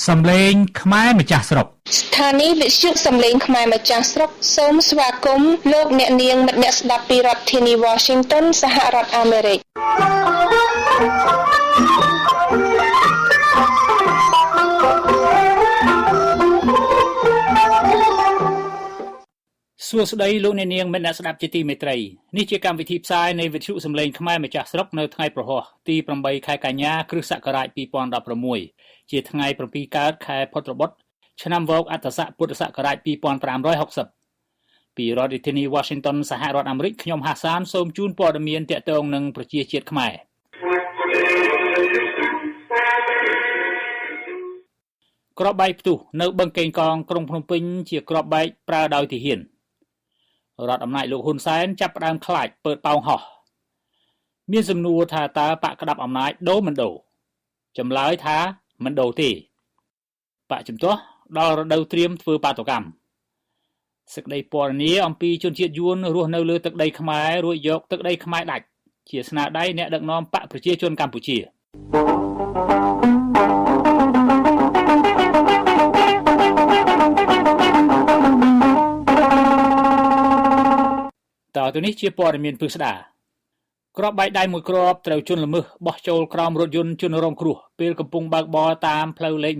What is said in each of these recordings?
សំឡេងខ្មែរម្ចាស់ស្រុកស្ថានីយ៍វិទ្យុសំឡេងខ្មែរម្ចាស់ស្រុកសូមស្វាគមន៍លោកអ្នកនាងមិត្តអ្នកស្ដាប់ពីរដ្ឋធានី Washington សហរដ្ឋអាមេរិកសួស្តីលោកអ្នកនាងមិត្តអ្នកស្ដាប់ជាទីមេត្រីនេះជាកម្មវិធីផ្សាយនៃវិទ្យុសំឡេងខ្មែរម្ចាស់ស្រុកនៅថ្ងៃប្រហោះទី8ខែកញ្ញាគ្រិស្តសករាជ2016ជាថ្ងៃ7កើតខែផុតត្របុត្រឆ្នាំវោកអត្តស័កពុទ្ធសករាជ2560ពីរដ្ឋធានី Washington សហរដ្ឋអាមេរិកខ្ញុំហាសានសូមជូនព័ត៌មានទាក់ទងនឹងប្រជាជាតិខ្មែរក្របបែកផ្ទុះនៅបឹងកេងកងក្រុងភ្នំពេញជាក្របបែកប្រើដោយទាហានរដ្ឋអំណាចលោកហ៊ុនសែនចាប់ផ្ដើមខ្លាចពើប៉ោងហោះមានសំណួរថាតើបកក្តាប់អំណាចដូរមិនដូរចម្លើយថាមិនដូរទេបកជំទាស់ដល់រដូវត្រៀមធ្វើបាតុកម្មសេចក្តីពណ៌នាអំពីជនជាតិយួនរស់នៅលើទឹកដីខ្មែររួចយកទឹកដីខ្មែរដាច់ជាស្នាដៃអ្នកដឹកនាំបកប្រជាជនកម្ពុជាតទៅនេះជាព័ត៌មានពិស្ដាក្របបែកដៃមួយគ្រាប់ត្រូវជន់ល្មើសបោះចូលក្រោមរថយន្តជនរងគ្រោះពេលកំពុងបើកបរតាមផ្លូវលេខ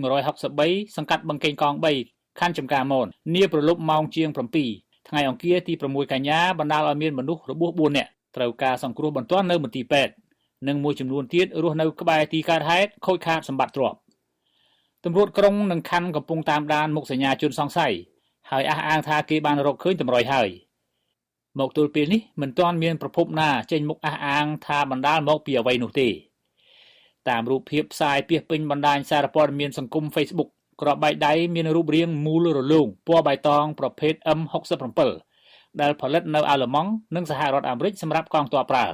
163សង្កាត់បឹងកេងកង3ខណ្ឌចំការមននាព្រលប់ម៉ោងជាង7ថ្ងៃអង្គារទី6កញ្ញាបណ្ដាលឲ្យមានមនុស្សរបួស4នាក់ត្រូវការសង្គ្រោះបន្ទាន់នៅមន្ទីរពេទ្យនិងមួយចំនួនទៀតរស់នៅក្បែរទីកើតហេតុខូចខាតសម្បត្តិទ្រព្យតำរวจក្រុងនិងខណ្ឌកំពុងតាមដានមុខសញ្ញាជនសង្ស័យហើយអះអាងថាគេបានរកឃើញតម្រុយហើយមកទល់ពេលនេះមិនទាន់មានប្រភពណាចេញមុខអះអាងថាបណ្ដាលមកពីអ្វីនោះទេតាមរូបភាពផ្សាយពាសពេញបណ្ដាញសារព័ត៌មានសង្គម Facebook ក្របបែកដៃមានរូបរាងមូលរលោងពណ៌បៃតងប្រភេទ M67 ដែលផលិតនៅអាល្លឺម៉ង់និងសហរដ្ឋអាមេរិកសម្រាប់កងទ័ពប្រើ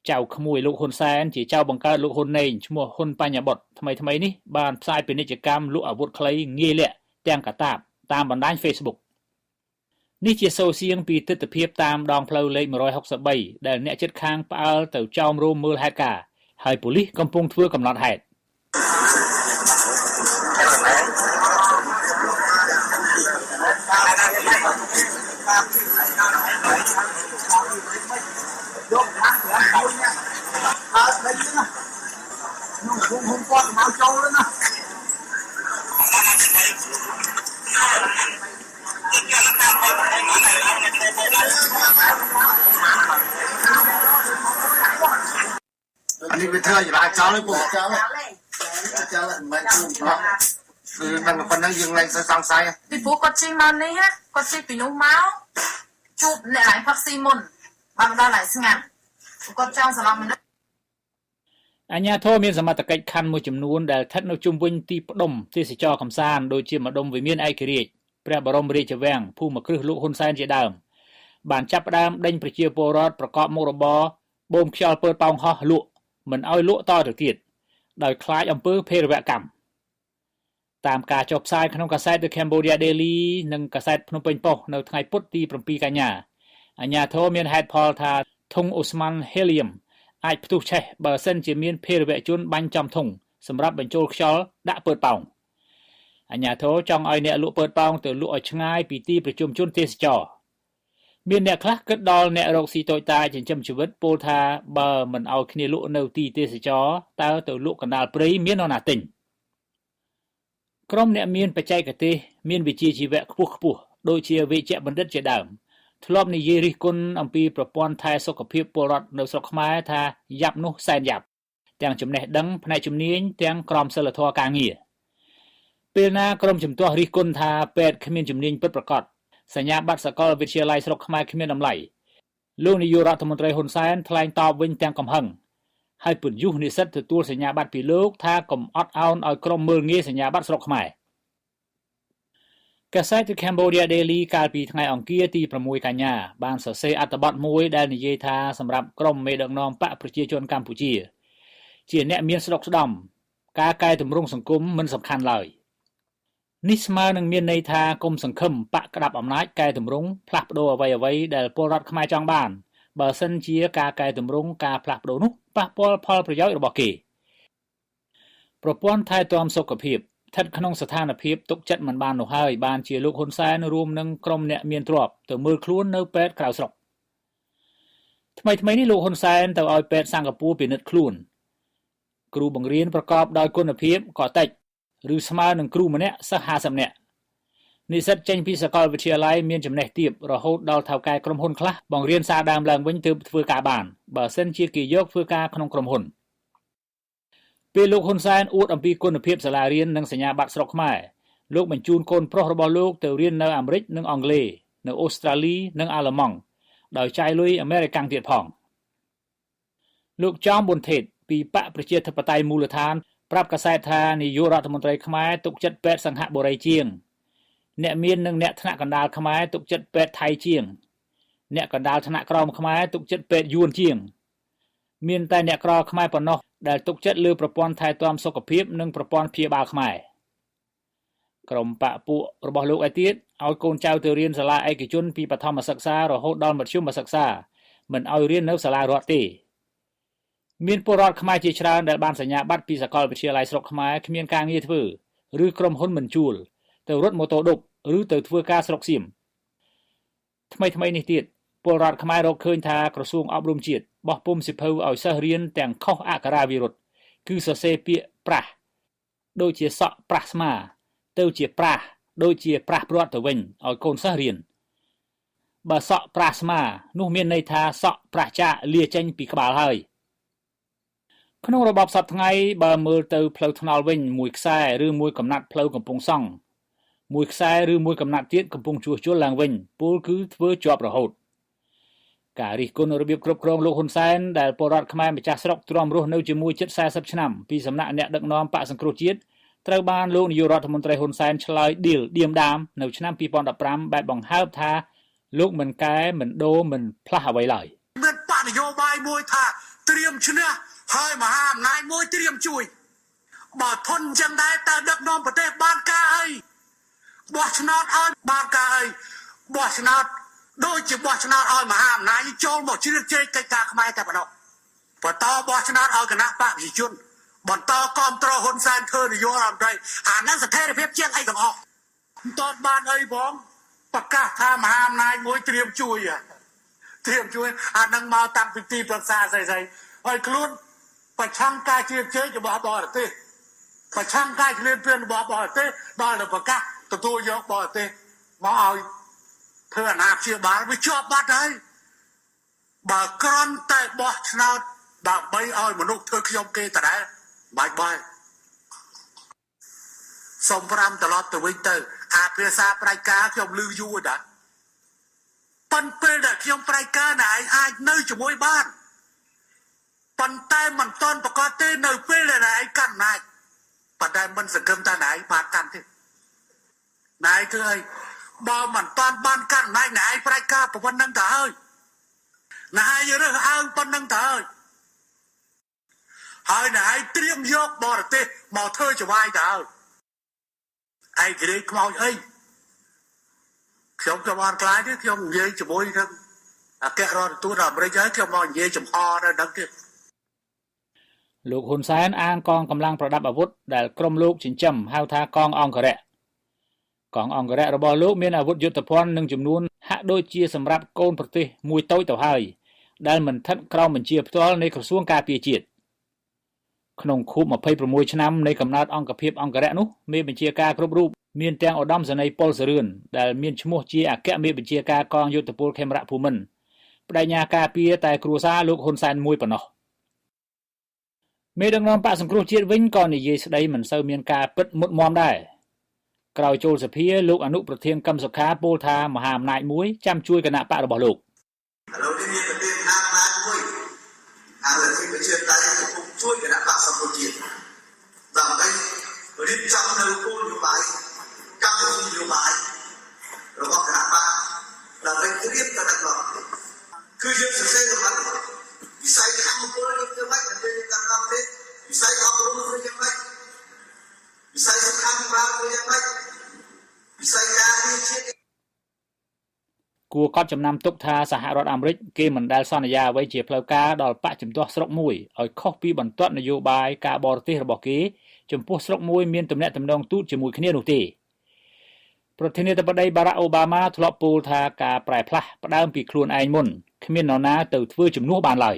ចៅក្មួយលោកហ៊ុនសែនជាចៅបង្កើតលោកហ៊ុនណេងឈ្មោះហ៊ុនបញ្ញបុត្រថ្មីនេះបានផ្សាយពាណិជ្ជកម្មលក់អាវុធខ្លីងាយលាក់ទាំងកាតាបតាមបណ្ដាញ Facebookនេះជាសូរសៀងពីទិដ្ឋភាពតាមដងផ្លូវលេខ163ដែលអ្នកជិតខាងផ្អើលទៅចោមរោមមើលហេតុការណ៍ហើយប៉ូលីសកំពុងធ្វើកំណត់ហេតុอันนี้เป็นเธออยู่ร้านเจ้าเลยปุ๊บเจ้าเลยมันคือมันคนนั่งยิงอะไรสังไซពីព្រោះគាត់ជិះមកនេះគាត់ជិះពីនោះមកជួបអ្នកឡើងផឹកស៊ីមុនបានដល់ឡើងស្ងាត់គាត់ចង់សម្រាប់មនុស្សអាជ្ញាធរមានសមត្ថកិច្ចខណ្ឌមួយចំនួនដែលស្ថិតនៅជុំវិញទីផ្ដុំទេសចរកំសាន្តដូចជាម្ដុំវិមានឯករាជ្យព្រះបរមរាជវាំងភូមិគ្រឹះលោកហ៊ុនសែនជាដើមបានចាប់ផ្ដើមដេញប្រជាពលរដ្ឋប្រកបមុខរបរបូមខ្យល់ពើប៉ោងហោះលក់មិនឲ្យលក់តទៅទៀតដោយខ្លាចអំពើភេរវកម្មតាមការចុះផ្សាយក្នុងកាសែត The Cambodia Daily និងកាសែតភ្នំពេញប៉ុស្តិ៍នៅថ្ងៃពុធទី7កញ្ញាអាជ្ញាធរមានហេតុផលថាធុងអូស្ម៉ាន់ហេលីយមអាចផ្ទុះឆេះបើសិនជាមានភេរវជនបាញ់ចំធុងសម្រាប់បញ្ចូលខ្យល់ដាក់ពើប៉ោងអាជ្ញាធរចង់ឲ្យអ្នកលក់ពើប៉ោងទៅលក់ឲ្យឆ្ងាយពីទីប្រជុំជនទេសចរមានអ្នកខ្លះគិតដល់អ្នករកស៊ីតូចតាចចិញ្ចឹមជីវិតពោលថាបើមិនឲ្យគ្នាលក់នៅទីទេសចរតើទៅលក់កណ្ដាលព្រៃមាននរណាទិញក្រុមអ្នកមានបច្ចេកទេសមានវិជ្ជាជីវៈខ្ពស់ដូចជាវេជ្ជបណ្ឌិតជាដើមធ្លាប់និយាយរិះគន់អំពីប្រព័ន្ធថែសុខភាពពលរដ្ឋនៅស្រុកខ្មែរថាយ៉ាប់នោះសែនយ៉ាប់ទាំងចំណេះដឹងផ្នែកជំនាញទាំងក្រមសីលធម៌ការងារពេលណាក្រុមជំទាស់រិះគន់ថាពេទ្យគ្មានជំនាញពិតប្រាកដសញ្ញាបត្រសាកលវិទ្យាល័យស្រុកខ្មែរគ្មានតម្លៃលោកនាយករដ្ឋមន្ត្រីហ៊ុនសែនថ្លែងតបវិញទាំងកំហឹងហើយពន្យុះនិស្សិតទទួលសញ្ញាបត្រពីលោកថាកុំអត់ឱនឲ្យក្រុមមើលងាយសញ្ញាបត្រស្រុកខ្មែរកាសែត The Cambodia Daily កាលពីថ្ងៃអង្គារទី6កញ្ញាបានសរសេរអត្ថបទមួយដែលនិយាយថាសម្រាប់ក្រុមមេដឹកនាំបកប្រជាជនកម្ពុជាជាអ្នកមានស្ដុកស្ដំការកែតម្រង់សង្គមមិនសំខាន់ឡើយនេះស្មើនឹងមានន័យថាគុំសង្ឃឹមបកក្តាប់អំណាចកែតម្រង់ផ្លាស់ប្ដូរអ្វីៗដែលពលរដ្ឋខ្មែរចង់បានបើសិនជាការកែតម្រង់ការផ្លាស់ប្ដូរនោះប៉ះពាល់ផលប្រយោជន៍របស់គេ ប្រព័ន្ធថែទាំសុខភាពស្ថិតក្នុងស្ថានភាពទុកចិត្តមិនបាននោះហើយបានជាលោកហ៊ុនសែនរួមនឹងក្រុមអ្នកមានទ្រព្យទៅមើលខ្លួននៅពេទ្យក្រៅស្រុកថ្មីនេះលោកហ៊ុនសែនទៅឲ្យពេទ្យសិង្ហបុរីពិនិត្យខ្លួនគ្រូបង្រៀនប្រកបដោយគុណភាពក៏តិចឬស្មើនឹងគ្រូម្នាក់សិស្ស50នាក់និស្សិតចេញពីសាកលវិទ្យាល័យមានចំណេះទាបរហូតដល់ថៅកែក្រុមហ៊ុនខ្លះបង្រៀនសារដើមឡើងវិញទើបធ្វើការបានបើសិនជាគេយកធ្វើការក្នុងក្រុមហ៊ុនពេលលោកហ៊ុនសែនអួតអំពីគុណភាពសាលារៀននិងសញ្ញាបត្រស្រុកខ្មែរលោកបញ្ជូនកូនប្រុសរបស់លោកទៅរៀននៅអាមេរិកនិងអង់គ្លេសនៅអូស្ត្រាលីនិងអាល្លឺម៉ង់ដោយចាយលុយអាមេរិកទៀតផងលោកចំប៊ុនថេតពីបកប្រជាធិបតេយ្យមូលដ្ឋានប្រាប់កាសែតថានាយករដ្ឋមន្ត្រីខ្មែរទុកចិត្តពេទ្យសង្ហបុរីជាងអ្នកមាននិងអ្នកថ្នាក់កណ្ដាលខ្មែរទុកចិត្តពេទ្យថៃជាងអ្នកកណ្ដាលថ្នាក់ក្រោមខ្មែរទុកចិត្តពេទ្យយួនជាងមានតែអ្នកក្រខ្មែរប៉ុណ្ណោះដែលទុកចិត្តលើប្រព័ន្ធថែទាំសុខភាពនិងប្រព័ន្ធព្យាបាលខ្មែរក្រុមបកពួករបស់លោកឯទៀតឲ្យកូនចៅទៅរៀនសាលាឯកជនពីបឋមសិក្សារហូតដល់មធ្យមសិក្សាមិនឲ្យរៀននៅសាលារដ្ឋទេមានពលរដ្ឋខ្មែរជាច្រើនដែលបានសញ្ញាបត្រពីសាកលវិទ្យាល័យស្រុកខ្មែរគ្មានការងារធ្វើឬក្រុមហ៊ុនមិនជួលទៅរត់ម៉ូតូឌុបឬទៅធ្វើការស្រុកសៀមថ្មីនេះទៀតពលរដ្ឋខ្មែររកឃើញថាក្រសួងអប់រំជាតិបោះពុម្ពសិភៅឲ្យសិស្សរៀនទាំងខុសអក្ខរាវិរុទ្ធគឺសរសេរពាក្យប្រាស់ដូចជាសក់ប្រាស់ស្មាទៅជាប្រាស់ដូចជាប្រាស់ព្រាត់ទៅវិញឲ្យកូនសិស្សរៀនបើសក់ប្រាស់ស្មានោះមានន័យថាសក់ប្រាស់ចាកលាចេញពីក្បាលហើយក្នុងរបបសពថ្ងៃបើមើលទៅផ្លូវថ្នល់វិញមួយខ្សែឬមួយកំណាត់ផ្លូវកំពុងសង់មួយខ្សែឬមួយកំណាត់ទៀតកំពុងជួសជុលឡើងវិញពលគឺធ្វើជាប់រហូតការរិះគន់របៀបគ្រប់គ្រងលោកហ៊ុនសែនដែលពលរដ្ឋខ្មែរម្ចាស់ស្រុកទ្រាំរស់នៅជាមួយជិត40ឆ្នាំពីសំណាក់អ្នកដឹកនាំបកសង្គ្រោះជាតិត្រូវបានលោកនាយករដ្ឋមន្ត្រីហ៊ុនសែនឆ្លើយឌីលឌៀមដាមនៅឆ្នាំ2015បែបបង្ហើបថាលោកមិនកែមិនដូរមិនផ្លាស់អ្វីឡើយមានបកនយោបាយមួយថាត្រៀមឈ្នះហើយមហាអំណាចមួយត្រៀមជួយបើធន់ចឹងដែរតើដឹកនាំប្រទេសបានការអីបោះឆ្នោតឲ្យបានការអីបោះឆ្នោតដូចជាបោះឆ្នោតឲ្យមហាអំណាចចូលមកជ្រៀតជ្រែកកិច្ចការខ្មែរតែប៉ុណ្ណោះបន្តបោះឆ្នោតឲ្យគណៈបកប្រជាជនបន្តគ្រប់គ្រងហ៊ុនសែនធ្វើនយោបាយរដ្ឋមន្ត្រីអានឹងស្ថិរភាពជាងអីទាំងអស់មិនតបានអីផងប្រកាសថាមហាអំណាចមួយត្រៀមជួយអានឹងមកតាំងពីទីប្រឹក្សាស្អីហើយខ្លួនប្រឆាំងការជ្រៀតជ្រែករបស់បរទេសប្រឆាំងការឆ្លៀនពៀនរបស់បរទេសដល់ទៅប្រកាសទទួលយកបរទេសមកឲ្យធ្វើអាណាព្យាបាលវាជាប់បាត់ហើយបើក្រន់តែបោះឆ្នោតដើម្បីឲ្យមនុស្សធ្វើខ្ញុំគេតដែរបាយសូម5ត្រឡប់ទៅវិញទៅអាភាសាប្រៃការខ្ញុំលឺយូរដែរប៉ុន្តែពេលដែលខ្ញុំប្រៃការណែឯងអាចនៅជាមួយបានប៉ុន្តែមិនតន់ប្រកាសទេនៅពេលដែលឯងកាន់អំណាចប៉ុន្តែមិនសង្ឃឹមថាឯងបានកាន់ទេណែគឺឲ្យបើមិនតន់បានកាន់អំណាចណែឯងប្រៃការប៉ុណ្្នឹងទៅហើយណែឯងរើសអើងប៉ុណ្្នឹងទៅហើយណែឯងត្រៀមយកបរទេសមកធ្វើចវាយទៅហើយឯងក្រេកខ្មោចអីខ្ញុំក៏បានខ្លាចទេខ្ញុំនិយាយជាមួយនឹងអគ្គរដ្ឋទូតអាមេរិកហើយខ្ញុំមកនិយាយចំហនៅដល់ទៀតលោកហ៊ុនសែនអាងកងកម្លាំងប្រដាប់អាវុធដែលក្រុមលោកចិញ្ចឹមហៅថាកងអង្គរៈកងអង្គរៈរបស់លោកមានអាវុធយុទ្ធភ័ណ្ឌនិងចំនួនហាក់ដូចជាសម្រាប់កូនប្រទេសមួយតូចទៅហើយដែលមិនស្ថិតក្រោមបញ្ជាផ្ទាល់នៃក្រសួងការពារជាតិក្នុងខួប26ឆ្នាំនៃកំណើតអង្គភាពអង្គរៈនោះមេបញ្ជាការគ្រប់រូបមានទាំងឧត្តមសេនីយ៍ប៉ុលសរឿនដែលមានឈ្មោះជាអគ្គមេបញ្ជាការកងយុទ្ធពលខេមរៈភូមិន្ទបដិញ្ញាការពារតែគ្រួសារលោកហ៊ុនសែនមួយប៉ុណ្ណោះមេដឹកនាំបកសង្គ្រោះជាតិវិញក៏និយាយស្ដីមិនសូវមានការពិតមុតមមដែរក្រោយចូលសភាលោកអនុប្រធានកឹមសុខាពោលថាមហាអំណាចមួយចាំជួយគណៈបករបស់លោកឥឡូវនេះមានប្រធានមហាអំណាចមួយហើយទីប្រជាតៃកំពុងជួយគណៈបកសង្គ្រោះជាតិដើម្បីរៀបចំនៅគោលនយោបាយកម្មវិធីនយោបាយរបស់គណៈបកដើម្បីត្រៀមទៅដល់គឺយើងសរសេររបស់វិស័យកម្មពលយើងធ្វើម៉េចដើម្បីតាមតាមទេវិស័យអប់រំធ្វើយ៉ាងម៉េចវិស័យសុខាភិបាលធ្វើយ៉ាងម៉េចវិស័យការពារជាតិគួ ព្រោះគាត់ចំណាំទុកថាសហរដ្ឋអាមេរិកគេមិនដែលសន្យាអ្វីជាផ្លូវការដល់បកជំទាស់ស្រុកមួយឲ្យខុសពីបន្ទាត់នយោបាយការបរទេសរបស់គេចំពោះស្រុកមួយមានទំនាក់ទំនងទូតជាមួយគ្នានោះទេប្រធានាធិបតីបារ៉ាក់អូបាម៉ាធ្លាប់ពោលថាការប្រែផ្លាស់ផ្ដើមពីខ្លួនឯងមុនគ្មាននរណាទៅធ្វើជំនួសបានឡើយ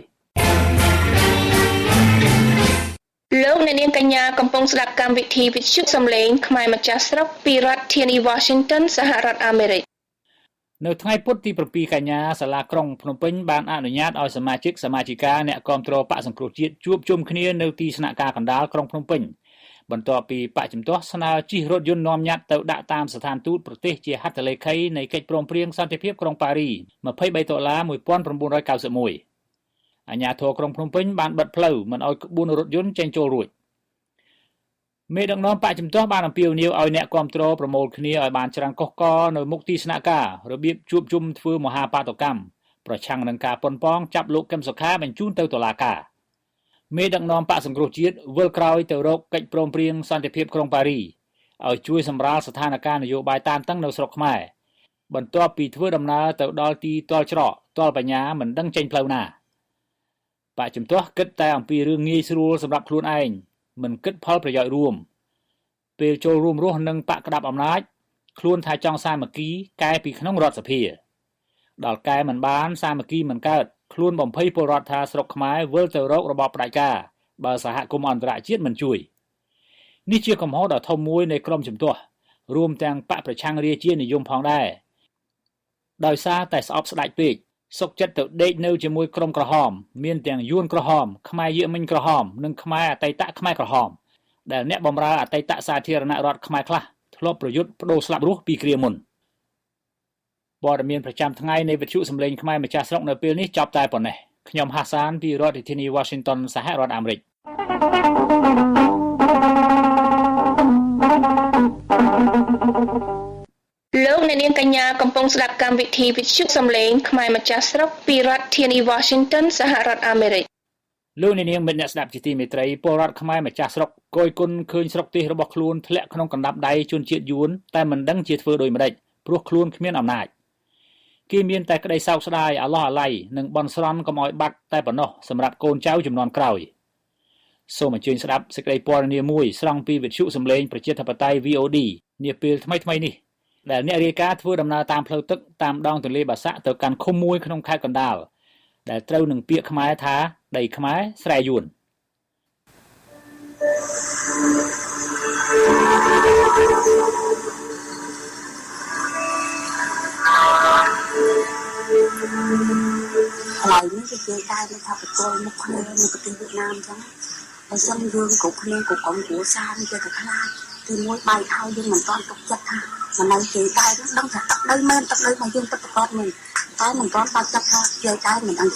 លោកអ្នកនាងកញ្ញាកំពុងស្ដាប់កម្មវិធីវិទ្យុសំឡេងខ្មែរម្ចាស់ស្រុកពីរដ្ឋធានី Washington សហរដ្ឋអាមេរិកនៅថ្ងៃពុធទី7កញ្ញាសាលាក្រុងភ្នំពេញបានអនុញ្ញាតឲ្យសមាជិកសមាជិកាអ្នកគាំទ្របកសង្គ្រោះជាតិជួបជុំគ្នានៅទីស្នាក់ការកណ្ដាលក្រុងភ្នំពេញបន្ទាប់ពីបកជំទាស់ស្នើជិះរថយន្តនាំញត្តិទៅដាក់តាមស្ថានទូតប្រទេសជាហត្ថលេខីនៃកិច្ចព្រមព្រៀងសន្តិភាពក្រុងប៉ារី$23,1991អាជ្ញាធរក្រុងភ្នំពេញបានបិទផ្លូវមិនឲ្យក្បួនរថយន្តចេញចូលរួចមេដឹកនាំបកជំទាស់បានអំពាវនាវឲ្យអ្នកគាំទ្រប្រមូលគ្នាឲ្យបានច្រើនកុះករនៅមុខទីស្នាក់ការរបៀបជួបជុំធ្វើមហាបាតុកម្មប្រឆាំងនឹងការប៉ុនប៉ងចាប់លោកកឹមសុខាបញ្ជូនទៅតុលាការមេដឹកនាំបកសង្គ្រោះជាតិវិលក្រោយទៅរកកិច្ចព្រមព្រៀងសន្តិភាពក្រុងប៉ារីឲ្យជួយសម្រាលស្ថានភាពនយោបាយតានតឹងនៅស្រុកខ្មែរបន្ទាប់ពីធ្វើដំណើរទៅដល់ទីទាល់ច្រកទាល់បញ្ញាមិនដឹងចេញផ្លូវណាបកជំទាស់គិតតែអំពីរឿងងាយស្រួលសម្រាប់ខ្លួនឯងមិនគិតផលប្រយោជន៍រួមពេលចូលរួមរស់នឹងបកក្តាប់អំណាចខ្លួនថាចង់សាមគ្គីកែពីក្នុងរដ្ឋសភាដល់កែមិនបានសាមគ្គីមិនកើតខ្លួនបំភ័យពលរដ្ឋថាស្រុកខ្មែរវិលទៅរករបបផ្ដាច់ការបើសហគមន៍អន្តរជាតិមិនជួយនេះជាកំហុសដ៏ធំមួយនៃក្រុមជំទាស់រួមទាំងបកប្រឆាំងរាជានិយមផងដែរដោយសារតែស្អប់ស្ដាច់ពេកសុកចិត្តទៅដេកនៅជាមួយក្រុមក្រហមមានទាំងយួនក្រហមខ្មែរយេមិញក្រហមនិងខ្មែរអតីតខ្មែរក្រហមដែលអ្នកបម្រើអតីតសាធារណរដ្ឋខ្មែរខ្លះធ្លាប់ប្រយុទ្ធបដូរស្លាប់រស់ពីគ្រាមុនព័ត៌មានប្រចាំថ្ងៃនៃវិទ្យុសំឡេងខ្មែរម្ចាស់ស្រុកនៅពេលនេះចប់តែប៉ុណ្ណេះខ្ញុំហាសានពីរដ្ឋធានី Washington សហរដ្ឋអាមេរិកលោកអ្នកនាងកញ្ញាកំពុងស្ដាប់កម្មវិធីវិទ្យុសំឡេងខ្មែរម្ចាស់ស្រុកពីរដ្ឋធានី Washington សហរដ្ឋអាមេរិកលោកអ្នកនាងមិត្តអ្នកស្ដាប់ជាទីមេត្រីពលរដ្ឋខ្មែរម្ចាស់ស្រុកគយគុណឃើញស្រុកទេសរបស់ខ្លួនធ្លាក់ក្នុងកណ្ដាប់ដៃជនជាតិយួនតែមិនដឹងជាធ្វើដូចម្ដេចព្រោះខ្លួនគ្មានអំណាចគេមានតែក្តីសោកស្ដាយអាឡោះអាល័យនិងបន់ស្រន់កុំឲ្យបាត់តែប៉ុណ្ណោះសម្រាប់កូនចៅជំនាន់ក្រោយសូមអញ្ជើញស្ដាប់សេចក្តីព័ត៌មានមួយស្រង់ពីវិទ្យុសំឡេងប្រជាធិបតេយ្យ VOD នាពេលថ្មីៗនេះដែលអ្នករាយការណ៍ធ្វើដំណើរតាមផ្លូវទឹកតាមដងទន្លេបាសាក់ទៅកាន់ឃុំមួយក្នុងខេត្តកណ្ដាលដែលត្រូវនឹងពាក្យខ្មែរថាដីខ្មែរស្រែយួនកន្លែងនេះគេគេតែថាបកលមុខគ្នានៅប្រទេសវៀតណាមចឹងហើយចឹងយើងគ្រប់គ្នាគ្រប់ក្រុមគ្រួសារនេះគេក៏ខ្លាចទីមួយបាយហើយយើងមិនទាន់ទុកចិត្តថាមិននៅគេតែដឹងថាទឹកដីមែនទឹកដីរបស់យើងទឹកប្រកបមែនតែមិនទាន់បាច់ចិត្តថាគេតែមិនដឹង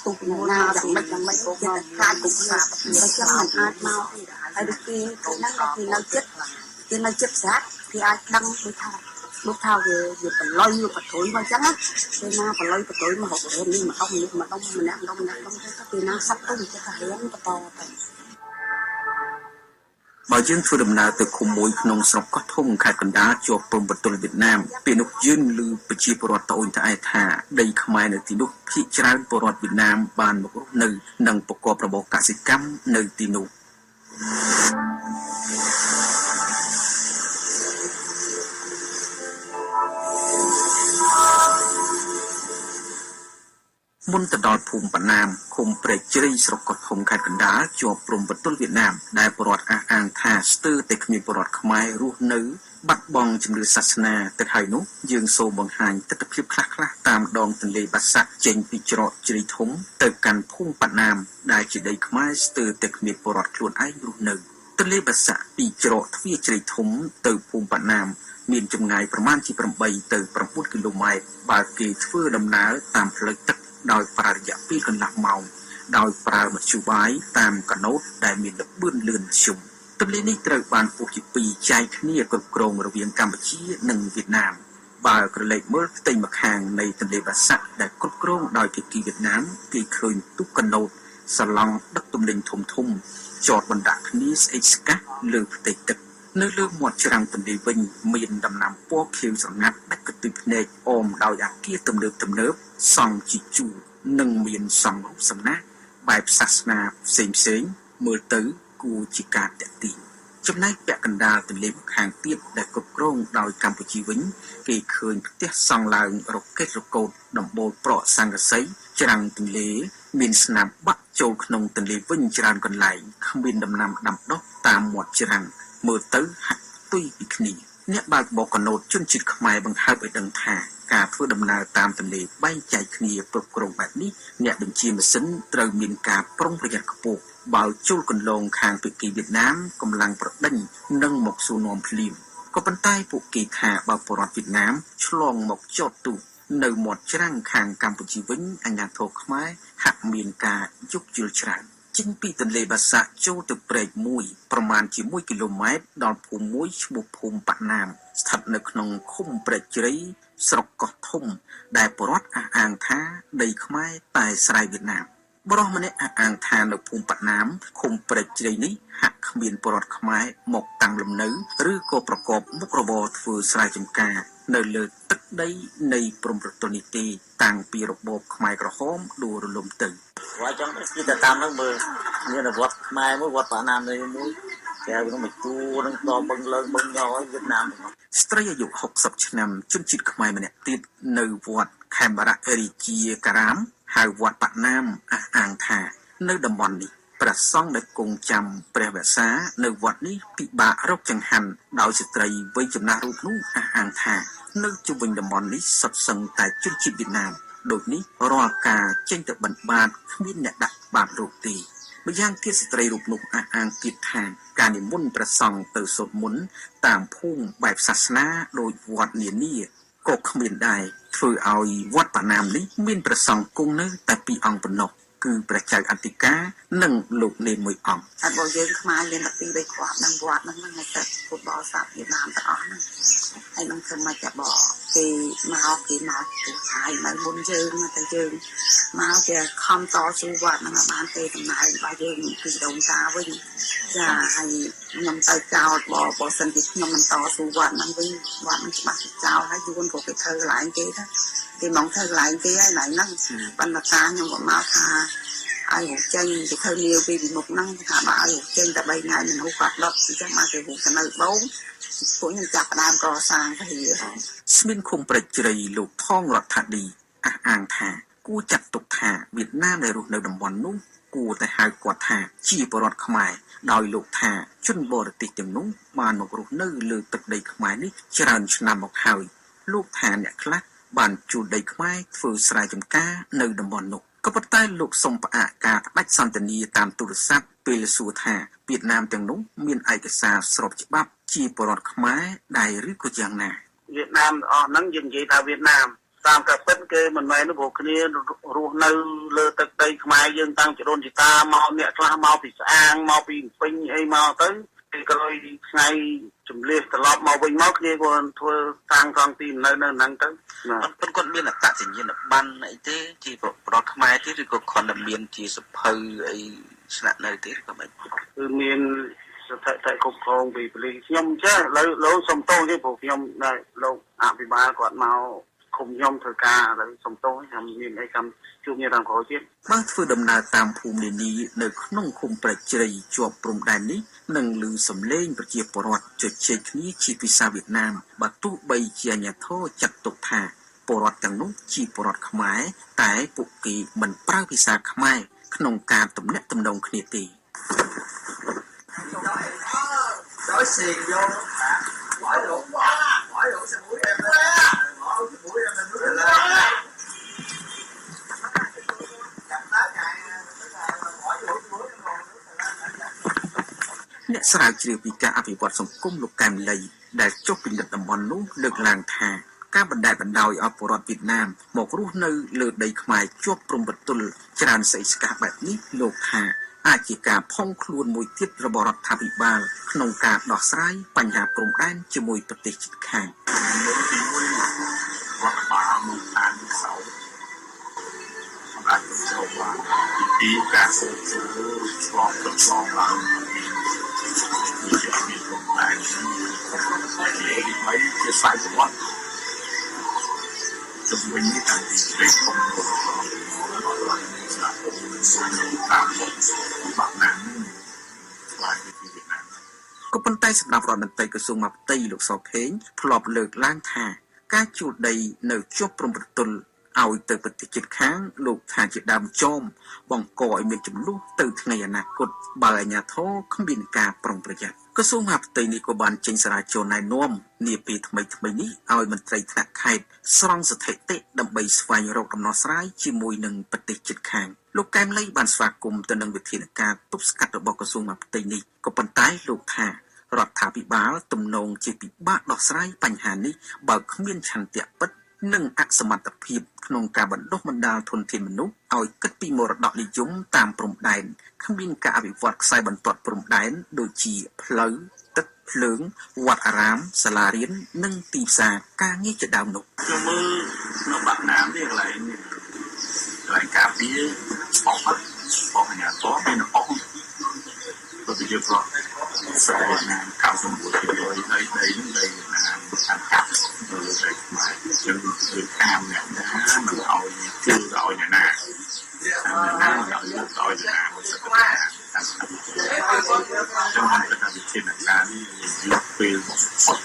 ទុកណាយ៉ាងម៉េចក៏ចិត្តខ្លាចគ្រប់គ្នាហើយចឹងមិនអាចមកហើយដូចគេហ្នឹងក៏គេនៅចិត្តស្រាប់គេអាចដឹងដូចថាលោកថាវាបល័យបត្រុយមកចឹងណាពេលណាបល័យបត្រុយមកហូបរៀននេះម្ដងម្នាក់ទៅពេលណាសាប់ទៅចេះតែរៀនបន្តទៅបើយើងធ្វើដំណើរទៅឃុំមួយក្នុងស្រុកកោះធំខេត្តកណ្ដាលជាប់ព្រំប្រទល់វៀតណាមពេលនោះយើងឮប្រជាពលរដ្ឋត្អូញត្អែថាដីខ្មែរនៅទីនោះភាគច្រើនពលរដ្ឋវៀតណាមបានមករស់នៅនិងប្រកបរបរកសិកម្មនៅទីនោះមុនទៅដល់ភូមិប៉ាណាមឃុំព្រែកជ្រៃស្រុកកោះធំខេត្តកណ្ដាលជាប់ព្រំប្រទល់វៀតណាមដែលពលរដ្ឋអះអាងថាស្ទើរតែគ្មានពលរដ្ឋខ្មែររស់នៅបាត់បង់ជំនឿសាសនាទៅហើយនោះយើងសូមបង្ហាញទស្សនវិជ្ជាខ្លះៗតាមដងទន្លេបាសាក់ចេញពីច្រកជ្រៃធំទៅកាន់ភូមិប៉ាណាមដែលជាដីខ្មែរស្ទើរតែគ្មានពលរដ្ឋខ្លួនឯងរស់នៅទន្លេបាសាក់ពីច្រកទ្វារជ្រៃធំទៅភូមិប៉ាណាមមានចម្ងាយប្រមាណជា8ទៅ9គីឡូម៉ែត្របើគេធ្វើដំណើរតាមផ្លូវទឹកដោយប្រើរយៈពេលកន្លះម៉ោងដោយប្រើមធ្យោបាយតាមកាណូតដែលមានល្បឿនលឿនមធ្យមទន្លេនេះត្រូវបានពុះជាពីរចែកគ្នាគ្រប់គ្រងរវាងកម្ពុជានិងវៀតណាមបើក្រឡេកមើលផ្ទៃម្ខាងនៃទន្លេបាសាក់ដែលគ្រប់គ្រងដោយភាគីវៀតណាមគេឃើញទូកកាណូតសាឡង់ដឹកទំនិញធំចតបណ្ដាក់គ្នាស្អេកស្កះលើផ្ទៃទឹក នៅលើមាត់ច្រាំងទន្លេវិញមានដំណាំពណ៌ខៀវស្រងាត់ដាច់កន្ទុយភ្នែកអមដោយអាគារទំនើបសង់ជាជួរនិងមានសំរូបសំណាកបែបសាសនាផ្សេងមើលទៅគួរជាការទាក់ទាញចំណែកពាក់កណ្ដាលទន្លេម្ខាងទៀតដែលគ្រប់គ្រងដោយកម្ពុជាវិញគេឃើញផ្ទះសង់ឡើងរកេតរកូតដំបូលប្រក់សង្កសីច្រាំងទន្លេមានស្នាមបាក់ចូលក្នុងទន្លេវិញច្រើនកន្លែងគ្មានដំណាំដាំដុះតាមមាត់ច្រាំងមើលទៅហាក់ផ្ទុយពីគ្នាអ្នកបើកបរកាណូតជនជាតិខ្មែរបង្ហើបឲ្យដឹងថាការធ្វើដំណើរតាមទន្លេបែងចែកគ្នាគ្រប់គ្រងបែបនេះអ្នកបញ្ជាម៉ាស៊ីនត្រូវមានការប្រុងប្រយ័ត្នខ្ពស់បើជុលកន្លងខាងភាគីវៀតណាមកម្លាំងប្រដេញនិងមកសួរនាំភ្លាមក៏ប៉ុន្តែពួកគេថាបើពលរដ្ឋវៀតណាមឆ្លងមកចតទូនៅមាត់ច្រាំងខាងកម្ពុជាវិញអាជ្ញាធរខ្មែរហាក់មានការយោគយល់ច្រើនចេញពីទន្លេបាសាក់ចូលទៅព្រែកមួយប្រមាណជា1គីឡូម៉ែត្រដល់ភូមិមួយឈ្មោះភូមិប៉ាណាមស្ថិតនៅក្នុងឃុំព្រែកជ្រៃស្រុកកោះធំដែលពលរដ្ឋអះអាងថាដីខ្មែរតែស្រែវៀតណាមបរិសម្នាក់អះអាងថានៅភូមិប៉ាណាមឃុំព្រែកជ្រៃនេះហាក់គ្មានពលរដ្ឋខ្មែរមកតាំងលំនៅឬក៏ប្រកបមុខរបរធ្វើស្រែចម្ការនៅលើទឹកដីនៃព្រំប្រទល់នេះទេតាំងពីរបបខ្មែរក្រហមដួលរលំទៅហើយចង់គិតទៅតាមនោះមើលមានវត្តខ្មែរមួយវត្តប៉ាណាមមួយគេនឹងមកជួនឹងដល់បឹងលើបឹងញ៉ោឲ្យវៀតណាមស្ត្រីអាយុ60ឆ្នាំជនជាតិខ្មែរម្នាក់ទៀតនៅវត្តខេមរៈរាជាការ៉ាមហៅវត្តប៉ាណាមអះអាងថានៅតំបន់នេះព្រះសង្ឃដែលគង់ចាំព្រះវស្សានៅវត្តនេះពិបាករកចង្ហាន់ដោយស្ត្រីវ័យចំណាស់រូបនោះអះអាងថានៅជុំវិញតំបន់នេះសុទ្ធសឹងតែជនជាតិវៀតណាមដូចនេះរាល់ការចេញទៅបិណ្ឌបាតគ្មានអ្នកដាក់បាតរោគទេម្យ៉ាងទៀតស្ត្រីរូបនោះអះអាងទៀតថាការនិមន្តព្រះសង្ឃទៅសូត្រមន្តតាមភូមិបែបសាសនាដោយវត្តនានាក៏គ្មានដែរធ្វើឲ្យវត្តប៉ាណាមនេះមានព្រះសង្ឃគង់នៅតែ2អង្គប៉ុណ្ណោះគឺព្រះចៅអធិការនិងលោកនេនមួយអង្គហើយបើយើងខ្មែរមានតែ2 3គ្រាប់នឹងវត្តហ្នឹងតែពុទ្ធបរិស័ទវៀតណាមទាំងអស់ហ្នឹងហើយនឹងធ្វើមកតែបគេមកទូហើយមកមុនយើងតែយើងមកគេខំតស៊ូវត្តហ្នឹងបានទេដំណើររបស់យើងពីដូនតាវិញចាហើយខ្ញុំទៅចោតបើសិនជាខ្ញុំមិនតស៊ូវត្តហ្នឹងវិញវត្តនឹងច្បាស់ចោលហើយយួនក៏គេធ្វើកន្លែងគេដែរគេមកធ្វើកន្លែងគេហើយហ្នឹងបណ្ឌតាខ្ញុំក៏មកថាឲ្យហូបចេញទៅធ្វើលាវពីមុខហ្នឹងថាបើឲ្យហូបចេញតែ3ថ្ងៃមិនហូបគាត់ដុតអញ្ចឹងមកគេហូបទៅនៅបូងពួកខ្ញុំចាប់ផ្ដើមកសាងទៅស្មានឃុំព្រែកជ្រៃលោកថងរដ្ឋាឌីអះអាងថាគួរចាត់ទុកថាវៀតណាមដែលរស់នៅតំបន់នោះគួរតែហៅគាត់ថាជាពលរដ្ឋខ្មែរដោយលោកថាជនបរទេសទាំងនោះបានមករស់នៅលើទឹកដីខ្មែរនេះច្រើនឆ្នាំមកហើយលោកថាអ្នកខ្លះបានជួលដីខ្មែរធ្វើស្រែចម្ការនៅតំបន់នោះក៏ប៉ុន្តែលោកសុំផ្អាកការផ្ដាច់សន្ទនាតាមទូរស័ព្ទពេលសួរថាវៀតណាមទាំងនោះមានឯកសារស្របច្បាប់ជាពលរដ្ឋខ្មែរដែរឬក៏យ៉ាងណាវៀតណាមអស់ហ្នឹងយើងនិយាយថាវៀតណាមតាមការពិតគេមិនមែនព្រោះគ្នារស់នៅលើទឹកដីខ្មែរយើងតាំងពីដូនជីតាមកអ្នកខ្លះមកពីស្អាងមកពីពេញអីមកទៅគេក៏លុយថ្ងៃជំលះត្រឡប់មកវិញមកគ្នាគាត់ធ្វើតាំងកងទីនៅហ្នឹងទៅគាត់មានអត្តសញ្ញាណប័ណ្ណអីទេជាប្រវត្តិខ្មែរទេឬក៏គាត់តែមានជាសភៅអីស្នាក់នៅទេឬក៏មិនគឺមានស្ថិតិគ្រប់គ្រងពីប៉ូលីសខ្ញុំចេះលើសុំទោសទេព្រោះខ្ញុំដែរលោកអភិបាលគាត់មកគុំខ្ញុំធ្វើការឥឡូវសុំទោសខ្ញុំមានអីកម្មជួបគ្នាតាមក្រោយទៀតបើធ្វើដំណើរតាមភូមិនានានៅក្នុងឃុំព្រែកជ្រៃជាប់ព្រំដែននេះនឹងឮសំឡេងប្រជាពលរដ្ឋជជែកគ្នាជាភាសាវៀតណាមបើទោះបីជាអាជ្ញាធរចាត់ទុកថាពលរដ្ឋទាំងនោះជាពលរដ្ឋខ្មែរតែពួកគេមិនប្រើភាសាខ្មែរក្នុងការទំនាក់ទំនងគ្នាទេĐối xì vô hả? Bỏ lỗ xe mũi em lên bỏ cái mũi em lên núi lên chặt lá chạy bỏ cái mũi em lên អ្នកស្រាវជ្រាវពីការអភិវឌ្ឍសង្គមលោកកែមលីដែលចុះពិនិត្យតំបន់នោះលើកឡើងថាការបណ្តែតបណ្តោយឲ្យពលរដ្ឋវៀតណាមមករស់នៅលើដីខ្មែរជាប់ព្រំប្រទល់ច្រើនស្អីស្កះបែបនេះលោកថាអាចជាការផុងខ្លួនមួយទៀតរបស់រដ្ឋាភិបាលក្នុងការដោះស្រាយបញ្ហាព្រំដែនជាមួយប្រទេសជិតខាងរដ្ឋបាលមានតាមសោសម្រាប់ចូលបានពីការសិក្សាឆ្លងទៅឆ្លងឡើងមានព្រំដែន mấy cái sai của nó trong mình như tại vì đây không có làm một bạn nam lại cái Việt Nam ក៏ប៉ុន្តែសម្រាប់រដ្ឋមន្ត្រីក្រសួងមហាផ្ទៃលោកសខេងធ្លាប់លើកឡើងថាការជួលដីនៅជាប់ព្រំប្រទល់ឲ្យទៅប្រទេសជិតខាងលោកថាជាដើមចោមបង្កឲ្យមានចំនួនទៅថ្ងៃអនាគតបើអាជ្ញាធរគ្មានការប្រុងប្រយ័ត្នក្រសួងមហាផ្ទៃនេះក៏បានចេញសារាចរណែនាំនាពេលថ្មីនេះឲ្យមន្ត្រីថ្នាក់ខេត្តស្រង់ស្ថិតិដើម្បីស្វែងរកដំណោះស្រាយជាមួយនឹងប្រទេសជិតខាងលោកកែមលីបានស្វាគមន៍ទៅនឹងវិធានការទប់ស្កាត់របស់ក្រសួងមហាផ្ទៃនេះក៏ប៉ុន្តែលោកថារដ្ឋាភិបាលទំនងជាពិបាកដោះស្រាយបញ្ហានេះបើគ្មានឆន្ទៈពិតនិងអសមត្ថភាពក្នុងការបណ្ដុះបណ្ដាលធនធានមនុស្សឲ្យគិតពីមរតកនិយមតាមព្រំដែនគ្មានការអភិវឌ្ឍខ្សែបន្ទាត់ព្រំដែនដូចជាផ្លូវទឹកភ្លើងវត្តអារាមសាលារៀននិងទីផ្សារការងារជាដើមនោះខ្ញុំមើលនៅបាក់ណាមនេះកន្លែងការពារអស់អស់អាញាធរមានអស់ទៅជាប្រកស្រីណា99%ហើយដីនឹងដីណាតាមកាប់ទៅដីខ្មែរយើងគឺតាមអ្នកណាមិនឲ្យជួយឲ្យអ្នកណាឲ្យយកទៅណាមកសិក្សាតាមខ្ញុំថាវិធីនៃការនេះយកពេលមកផុត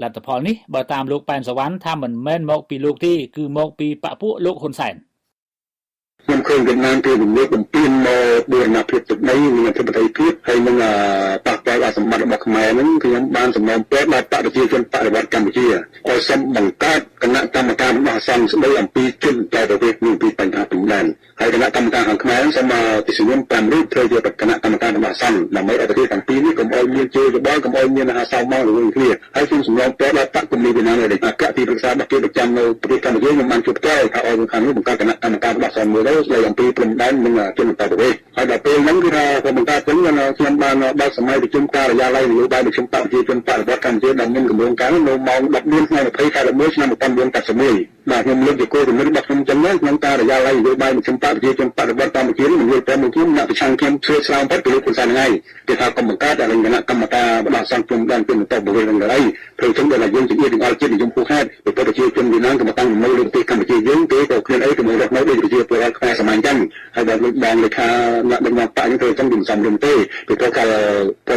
លទ្ធផលនេះបើតាមលោកប៉ែនសវណ្ណថាមិនមែនមកពីលោកទេគឺមកពីបកពួកលោកហ៊ុនសែន ខ្ញុំឃើញវៀតណាមគេរំលោភបំពានមកបូរណភាពទឹកដីនិងអធិបតេយ្យភាពហើយនឹងប៉ះពាល់ដល់សម្បត្តិរបស់ខ្មែរហ្នឹងខ្ញុំបានសំណូមពរដល់បដិប្រជាជនបដិវត្តកម្ពុជាឲ្យសូមបង្កើតគណៈកម្មការរបស់អាសន្នស្ដីអំពីជនចែកប្រវេទនិងពីបញ្ហាព្រំដែនហើយគណៈកម្មការខាងខ្មែរសូមទស្សនិក5រូបធ្វើជាគណៈកម្មការរបស់អាសន្នដើម្បីឲ្យប្រទេសទាំងពីរនេះកុំឲ្យមានជេរច្បល់កុំឲ្យមានអាសោមករវាងគ្នាហើយខ្ញុំសំណូមពរដល់បកគមនីវៀតណាមដែលអគ្គទីប្រឹក្សារបស់គេប្រចាំនៅប្រទេសកម្ពុជាខ្ញុំបានជួបផ្ទាល់ថាឲ្យខាងនោះបង្កើតគណៈកម្មការរបស់អាសន្នមួយដែរ ស្ដីអំពីព្រំដែននិងជនបទប្រវេសហើយដល់ពេលហ្នឹងគឺថាក៏បង្កើតវិញខ្ញុំបានបើកសម័យប្រជុំការិយាល័យនយោបាយប្រជុំបព្វជិជនបដិវត្តកម្ពុជាដែលមានគម្រោងការនៅម៉ោង 14 ថ្ងៃ 20 ខែ 11 ឆ្នាំ 1981 បាទខ្ញុំលើកជាគោលជំនិតរបស់ខ្ញុំចឹងក្នុងការិយាល័យនយោបាយប្រជុំបព្វជិជនបដិវត្តកម្ពុជានឹងយល់ព្រមមួយខ្ញុំអ្នកប្រឆាំងខ្ញុំឆ្លើយឆ្លើយបាត់ពីលោកហ៊ុនសែនថ្ងៃគេថាកុំបង្កើតឲ្យគណៈកម្មការបដោះសង្គ្រោះដែនជនបទប្រវេសនឹងឡើយព្រោះចឹងដែលយើងជាទាំងអស់ជាតិនិយមពូហេតុពីប្រជាជនវៀតណាមក៏តាំងនៅលើប្រទេសកម្ពុជាយើងគេក៏គ្មានអីទៅរស់នៅដូចប្រជាពលរដ្ឋខ្មែរសម័យចឹងហើយដល់លោកបងលេខាអ្នកដឹកនាំបកនេះធ្វើចឹងមិនសមរម្យទេពីព្រោះកាល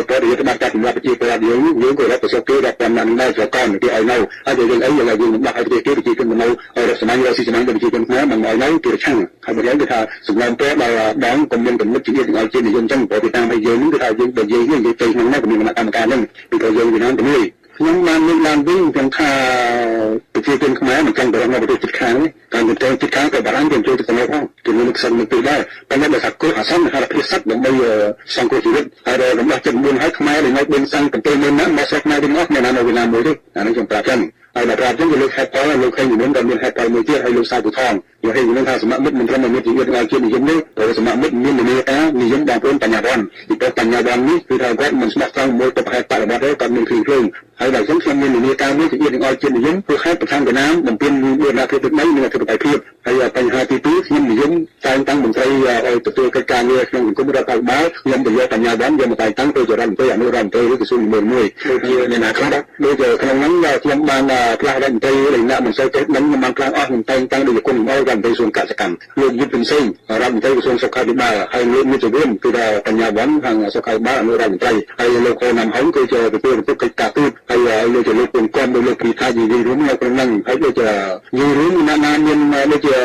ពលរដ្ឋបានកាត់សម្រាប់ប្រជាពលរដ្ឋយើងក៏រត់ប្រសពគេដល់ប៉ុណ្ណានៅស្រកនគេឲ្យនៅហើយយើងអីយើងមិនដាក់ឲ្យប្រជាជននៅរត់សម័យរស់ស៊ីសម័យប្រជាជនខ្មែរមិនឲ្យនៅគេប្រឆាំងហើយបើយើងគេថាសម្រាប់ពេលដល់ដងក៏មានគំនិតជាទាំងអស់ជាតិនិយមចឹងព្រោះពីតាមឲ្យយើងនេះគឺថាយើងបើយើងនិយាយទៅក្នុងនោះក៏មានគណៈកម្មការហ្នឹងពីព្រោះយើងពីណាទៅនេះខ្ញុំបានលើកឡើងវិញទាំងថាប្រជាជនខ្មែរមិនចង់ទៅរកនៅប្រទេសជិតខាងនេះការទៅជិតខាងក៏បារាំងគេជួយទៅក្នុងផងគេមានខ្សែមិនទៅដែរប៉ុន្តែបើថាគោលអាសន្នហេតុភាពសត្វដើម្បីសង្គ្រោះជីវិតហើយរបស់ចិត្តមុនឲ្យខ្មែរដែលនៅបេនសាំង7ម៉ឺនណាមកស្រុកខ្មែរទាំងអស់មានណានៅវៀតណាមមួយទេអានេះខ្ញុំប្រាប់ចឹងហើយដល់ប្រាប់ចឹងគេលើកហេតុផលលោកឃើញជំនុំក៏មានហេតុផលមួយទៀតហើយលោកសាទុថងយកឲ្យជំនុំថាសមមិត្តមិនត្រឹមតែមានជីវិតដល់ជាតិនិយមទេព្រោះសមមិត្តមាននានាការនិយមបងប្អូនបញ្ញាវ័នពីព្រោះបញ្ញាវ័ននេះគឺថាគាត់មិនស្មោះត្រង់មួយទៅប្រហែលបរិបត្តិទេគាត់មានគ្រឿងខ្លួនហើយដល់ចឹងខ្ញុំមាននានាការមួយជាទាំងអស់ជាតិនិយមព្រោះហេតុប្រធានវៀតណាមបំពេញមួយណាភាពទឹកដីនិងអធិបតេយ្យភាពហើយបញ្ហាទី2ខ្ញុំនិយមតែងតាំងមន្ត្រីឲ្យទទួលកិច្ចការងារក្នុងសង្គមរដ្ឋាភិបាលខ្ញុំទៅយកបញ្ញាវ័នយកមកតែងតាំងទៅជារដ្ឋមន្ត្រីអនុរដ្ឋមន្ត្រីឬក្រសួងមួយដូចជាអ្នកណាខ្លះដូចក្នុងហ្នឹងខ្ញុំបានផ្លាស់រដ្ឋមន្ត្រីដែលអ្នកមិនសូវចេះដឹងខ្ញុំបានផ្លាស់អស់ខ្ញុំតែងតាំងដូចជាគុណអរដ្ឋមន្ត្រីក្រសួងកសិកម្មលោកយុទ្ធពិនសេងរដ្ឋមន្ត្រីក្រសួងសុខាភិបាលហើយលោកមិត្តវិនគឺថាបញ្ញាវ័នខាងសុខាភិបាលអនុរដ្ឋមន្ត្រីហើយលោកកូនណាំហុងគឺជាទទួលកិច្ចការទូតហើយលោកជាលោកពងកនលោកពីថានិយាយរួមនៅក្នុងហ្នឹងហើយដូចជានិយាយរួមណាមានដូចជា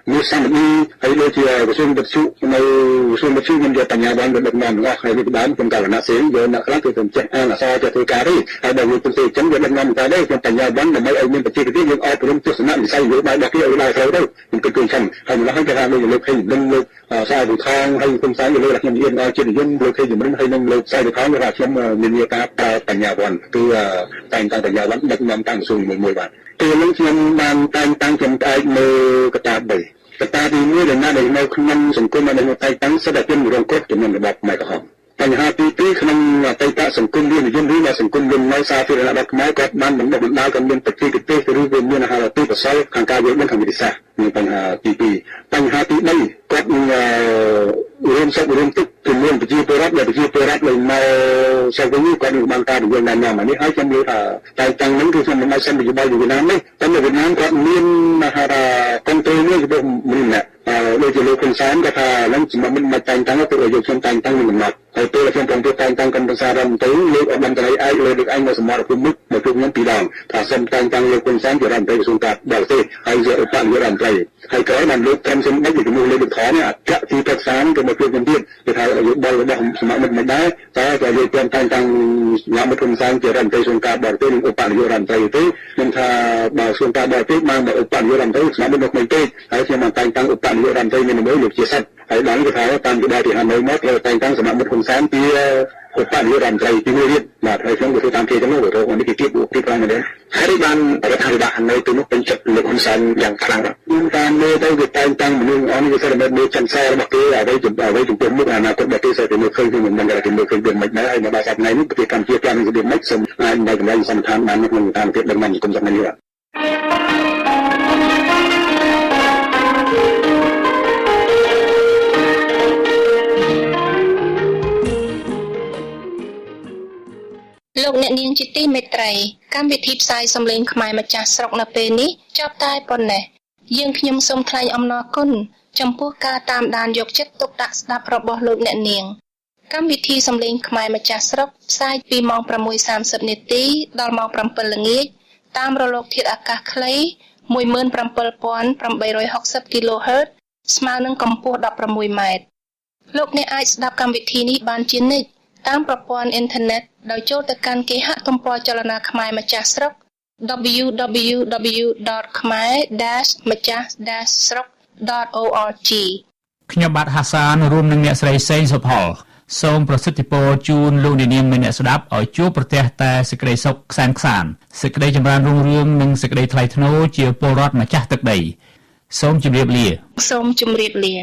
មានសម្បត្តិហើយដូចជាក្រសួងវិទ្យុនៅក្រសួងវិទ្យុខ្ញុំយកបញ្ញាវ័នទៅដឹកនាំទាំងអស់ហើយពីដើមខ្ញុំកាលណាសេងយកអ្នកខ្លះគឺខ្ញុំចេះអានអក្សរចេះធ្វើការទេហើយដល់លោកពិនសេងចឹងយកដឹកនាំតែដែរខ្ញុំបញ្ញាវ័នដើម្បីឲ្យមានប្រជាជនយើងអប់រំទស្សនវិស័យនយោបាយរបស់គេឲ្យឡើងត្រូវទៅខ្ញុំគិតឃើញចឹងហើយម្ល៉េះហើយគេថាលោកឃើញដឹងលោកសាយបុថងហើយខ្ញុំសាយលើខ្ញុំនិយាយដល់ជាតិនិយមលោកឃើញជំរិនហើយនឹងលោកសាយបុថងថាខ្ញុំមានវិការប្រើបញ្ញាវ័នគឺតែងតាំងបញ្ញាវ័នដឹកនាំតាមក្រសួងមួយបាទពេលនេះខ្ញុំបានតែងតាំងចំតែកមើលកតា3កតាទី1ដែលនៅក្នុងសង្គមដែលនៅតែងតាំងសិទ្ធិជនរងគ្រោះចំនួនរបស់ខ្មែរក្រហមបញ្ហាទី2ក្នុងអតីតសង្គមនិយមឬសង្គមលំនៅសាធារណៈរបស់ខ្មែរគាត់បានបណ្ដុះបណ្ដាលក៏មានបច្ចេកទេសឬវាមានអាហារូបករណ៍ខាងការយល់ដឹងខាងវិទ្យាសាស្ត្រមានបញ្ហាទី2បញ្ហាទី3គាត់រួមសុខរួមទុក្ខចំនួនប្រជាពលរដ្ឋដែលប្រជាពលរដ្ឋនៅមកស្រុកវិញគាត់នឹងបានការវិវត្តន៍នេះហើយខ្ញុំនិយាយថាតែតាំងហ្នឹងគឺខ្ញុំមិនបានសិននយោបាយវៀតណាមទេតែនៅវៀតណាមគាត់មានមហាកុងត្រីនេះរបស់មនុស្សណាដូចជាលោកហ៊ុនសែនគាត់ថានឹងសម្រាប់មិនតែងតាំងទៅឲ្យយកខ្ញុំតែងតាំងនឹងកំណត់ហើយពេលខ្ញុំកំពុងតែងតាំងកម្មប្រសារដ្ឋមន្ត្រីលោកអបណ្ឌិតឯកលើលោកឯងនៅសមរភូមិមុខមកជួបខ្ញុំពីរដងថាសូមតែងតាំងលោកហ៊ុនសែនជារដ្ឋមន្ត្រីក្រសួងការបរទេសហើយជាឧបនាយករដ្ឋមន្ត្រីហើយក្រោយបានលោកត្រឹមសម្ដេចជំនួសលោកលោកថនអគ្គទីប្រឹក្សាក៏មកជួបខ្ញុំទៀតគេថាយោបល់របស់សមមិត្តមិនដែរតែក៏យកតែងតាំងលោកហ៊ុនសែនជារដ្ឋមន្ត្រីក្រសួងការបរទេសនិងឧបនាយករដ្ឋមន្ត្រីទេខ្ញុំថាបើក្រសួងការបរទេសបានមកឧបនាយករដ្ឋមន្ត្រីសមមិត្តមិនទេហើយខ្ញុំបានតែងតាំងឧបនាយករដ្ឋមន្ត្រីមានមួយលោកជាសិទ្ធិហើយដល់គេថាតាមពីដែលទីហាណូយមកត្រូវតែងតាំងសមមិត្តហ៊ុនសែនពីឧបនាយករដ្ឋមន្ត្រីទី1ទៀតបាទហើយខ្ញុំក៏ធ្វើតាមគេទាំងនោះទៅនេះគេគៀបពីប្រាំមែនហើយបានរដ្ឋាភិបាលហាណូយទៅនោះពេញចិត្តលោកហ៊ុនសែនយ៉ាងខ្លាំងខ្ញុំតាមមើលទៅគេតែងតាំងមនុស្សអស់នេះវាសិទ្ធិមើលចិនសែរបស់គេអ្វីចំពោះមុខអនាគតរបស់គេសិទ្ធិមើលឃើញគឺមិនដឹងថាគេមើលឃើញដូចមិនដែរហើយនៅដល់សប្តាហ៍នេះប្រទេសកម្ពុជាplanរបៀបម៉េចសូមអាចនៅកន្លែងសំខាន់បានក្នុងតាមភាពដឹកនាំសង្គមសប្តាហ៍នេះលោកអ្នកនាងជាទីមេត្រីកម្មវិធីផ្សាយសំឡេងខ្មែរម្ចាស់ស្រុកនៅពេលនេះចប់តែប៉ុណ្ណេះយើងខ្ញុំសូមថ្លែងអំណរគុណចំពោះការតាមដានយកចិត្តទុកដាក់ស្ដាប់របស់លោកអ្នកនាងកម្មវិធីសំឡេងខ្មែរម្ចាស់ស្រុកផ្សាយពីម៉ោង 6:30 នាទីដល់ម៉ោង 7 ល្ងាចតាមរលកធាតុអាកាសខ្លី 17860 kHz ស្មើនឹងកម្ពស់ 16 ម៉ែត្រលោកអ្នកអាចស្ដាប់កម្មវិធីនេះបានជានិច្ចតាមប្រព័ន្ធអ៊ីនធឺណិតដោយចូលទៅកាន់គេហទំព័រចលនាខ្មែរម្ចាស់ស្រុក www.khmer-ម្ចាស់-ស្រុក.org ខ្ញុំបាទហាសានរួមនឹងអ្នកស្រីសេងសុផលសូមប្រសិទ្ធពរជូនលោកអ្នកនាងអ្នកស្ដាប់ឲ្យជួបប្រទះតែសេចក្តីសុខខ្សាន្តសេចក្តីចម្រើនរុងរឿងនិងសេចក្តីថ្លៃថ្នូរជាពលរដ្ឋម្ចាស់ទឹកដី សូមជម្រាបលា សូមជម្រាបលា